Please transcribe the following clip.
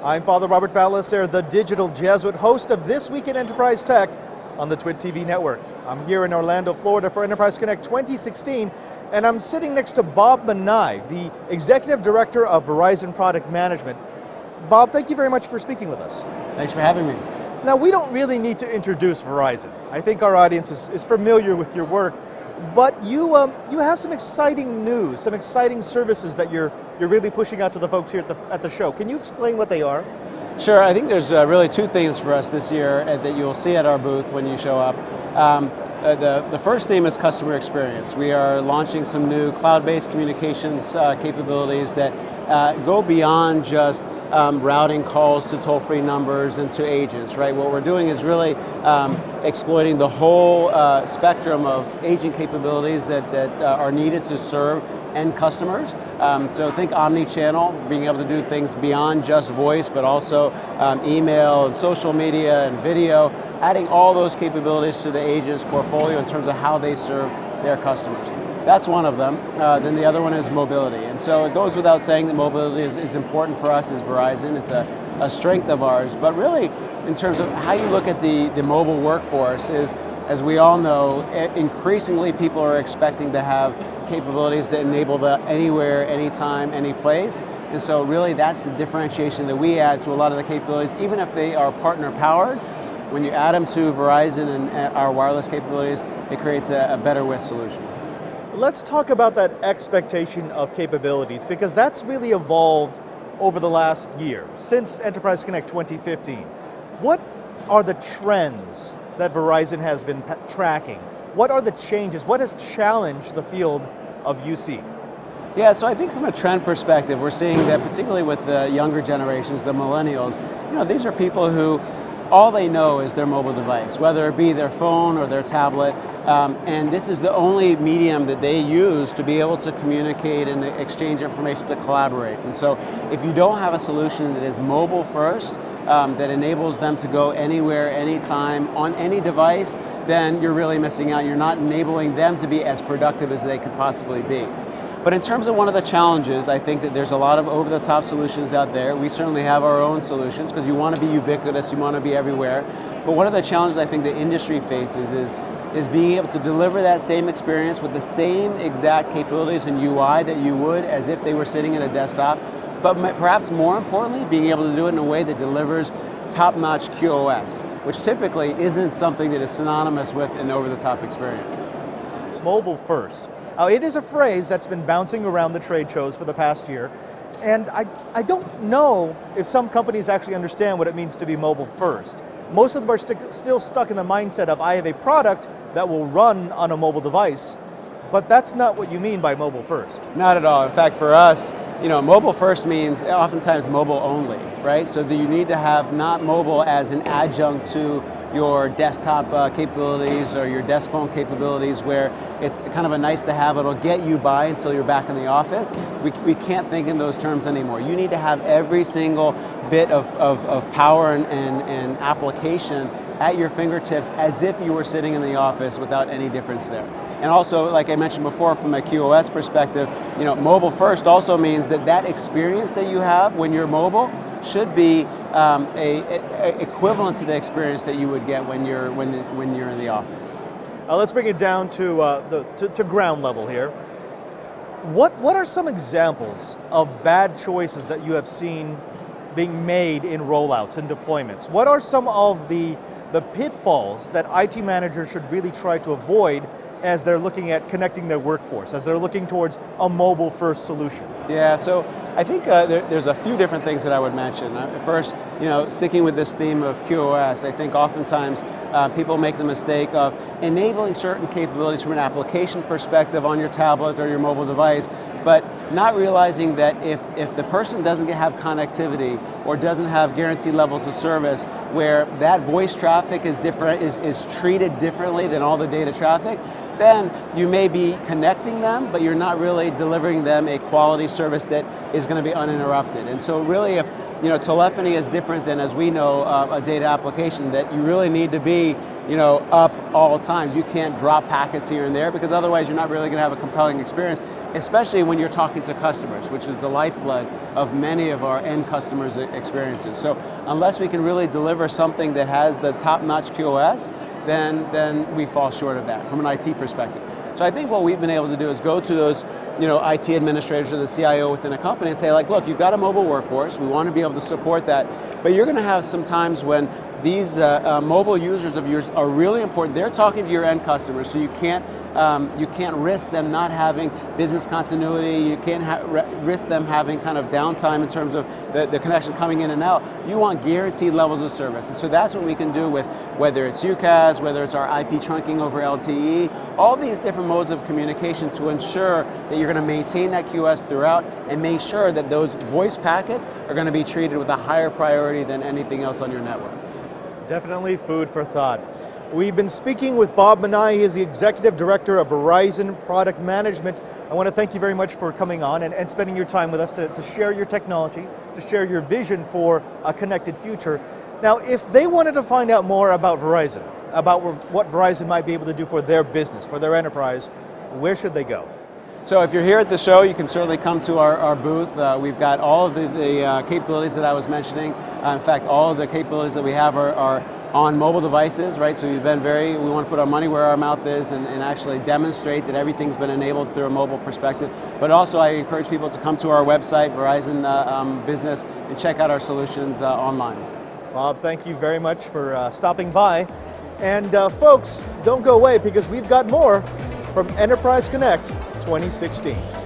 I'm Father Robert Balacer, the digital Jesuit, host of This Week in Enterprise Tech on the Twit TV network. I'm here in Orlando, Florida for Enterprise Connect 2016, and I'm sitting next to Bob Minai, the Executive Director of Verizon Product Management. Bob, thank you very much for speaking with us. Thanks for having me. Now, we don't really need to introduce Verizon. I think our audience is familiar with your work, but you have some exciting news, some exciting services that you're really pushing out to the folks here at the show. Can you explain what they are? Sure, I think there's really two themes for us this year that you'll see at our booth when you show up. The first theme is customer experience. We are launching some new cloud-based communications capabilities that go beyond just routing calls to toll-free numbers and to agents, right? What we're doing is really exploiting the whole spectrum of agent capabilities that are needed to serve end customers. So think omni-channel, being able to do things beyond just voice, but also email and social media and video, adding all those capabilities to the agent's portfolio in terms of how they serve their customers. That's one of them. Then the other one is mobility. And so it goes without saying that mobility is important for us as Verizon. It's a strength of ours. But really, in terms of how you look at the mobile workforce is, as we all know, increasingly people are expecting to have capabilities that enable the anywhere, anytime, any place. And so really that's the differentiation that we add to a lot of the capabilities, even if they are partner powered. When you add them to Verizon and our wireless capabilities, it creates a better with solution. Let's talk about that expectation of capabilities, because that's really evolved over the last year, since Enterprise Connect 2015. What are the trends that Verizon has been tracking? What are the changes? What has challenged the field of UC? Yeah, so I think from a trend perspective, we're seeing that particularly with the younger generations, the millennials, these are people who all they know is their mobile device, whether it be their phone or their tablet, and this is the only medium that they use to be able to communicate and exchange information, to collaborate. And so if you don't have a solution that is mobile first, that enables them to go anywhere, anytime, on any device, then you're really missing out. You're not enabling them to be as productive as they could possibly be. But in terms of one of the challenges, I think that there's a lot of over-the-top solutions out there. We certainly have our own solutions because you want to be ubiquitous, you want to be everywhere. But one of the challenges I think the industry faces is being able to deliver that same experience with the same exact capabilities and UI that you would as if they were sitting at a desktop. But perhaps more importantly, being able to do it in a way that delivers top-notch QoS, which typically isn't something that is synonymous with an over-the-top experience. Mobile first. It is a phrase that's been bouncing around the trade shows for the past year, and I don't know if some companies actually understand what it means to be mobile first. Most of them are still stuck in the mindset of, I have a product that will run on a mobile device, but that's not what you mean by mobile first. Not at all. In fact, for us, mobile first means oftentimes mobile only, right? So that you need to have not mobile as an adjunct to your desktop capabilities or your desk phone capabilities, where it's kind of a nice to have, it'll get you by until you're back in the office. We can't think in those terms anymore. You need to have every single bit of power and application at your fingertips as if you were sitting in the office without any difference there. And also, like I mentioned before, from a QoS perspective, mobile first also means that experience that you have when you're mobile should be equivalent to the experience that you would get when you're in the office. Let's bring it down to ground level here. What are some examples of bad choices that you have seen being made in rollouts and deployments? What are some of the pitfalls that IT managers should really try to avoid as they're looking at connecting their workforce, as they're looking towards a mobile-first solution? Yeah, so I think there's a few different things that I would mention. First, sticking with this theme of QoS, I think oftentimes people make the mistake of enabling certain capabilities from an application perspective on your tablet or your mobile device, but not realizing that if the person doesn't have connectivity or doesn't have guaranteed levels of service where that voice traffic is treated differently than all the data traffic, then you may be connecting them, but you're not really delivering them a quality service that is going to be uninterrupted. And so really, if telephony is different than, as we know, a data application, that you really need to be up all times. You can't drop packets here and there, because otherwise you're not really going to have a compelling experience, especially when you're talking to customers, which is the lifeblood of many of our end customers' experiences. So unless we can really deliver something that has the top-notch QoS, then we fall short of that from an IT perspective. So I think what we've been able to do is go to those IT administrators or the CIO within a company and say, like, look, you've got a mobile workforce, we want to be able to support that, but you're going to have some times when these mobile users of yours are really important. They're talking to your end customers, so you can't risk them not having business continuity. You can't risk them having kind of downtime in terms of the connection coming in and out. You want guaranteed levels of service, and so that's what we can do with whether it's UCaaS, whether it's our IP trunking over LTE, all these different modes of communication to ensure that you're going to maintain that QoS throughout and make sure that those voice packets are going to be treated with a higher priority than anything else on your network. Definitely food for thought. We've been speaking with Bob Minai. He is the Executive Director of Verizon Product Management. I want to thank you very much for coming on and spending your time with us to share your technology, to share your vision for a connected future. Now, if they wanted to find out more about Verizon, about what Verizon might be able to do for their business, for their enterprise, where should they go? So if you're here at the show, you can certainly come to our booth. We've got all of the capabilities that I was mentioning. In fact, all of the capabilities that we have are on mobile devices, right? So we want to put our money where our mouth is and actually demonstrate that everything's been enabled through a mobile perspective. But also I encourage people to come to our website, Verizon Business, and check out our solutions online. Bob, thank you very much for stopping by. And folks, don't go away, because we've got more from Enterprise Connect 2016.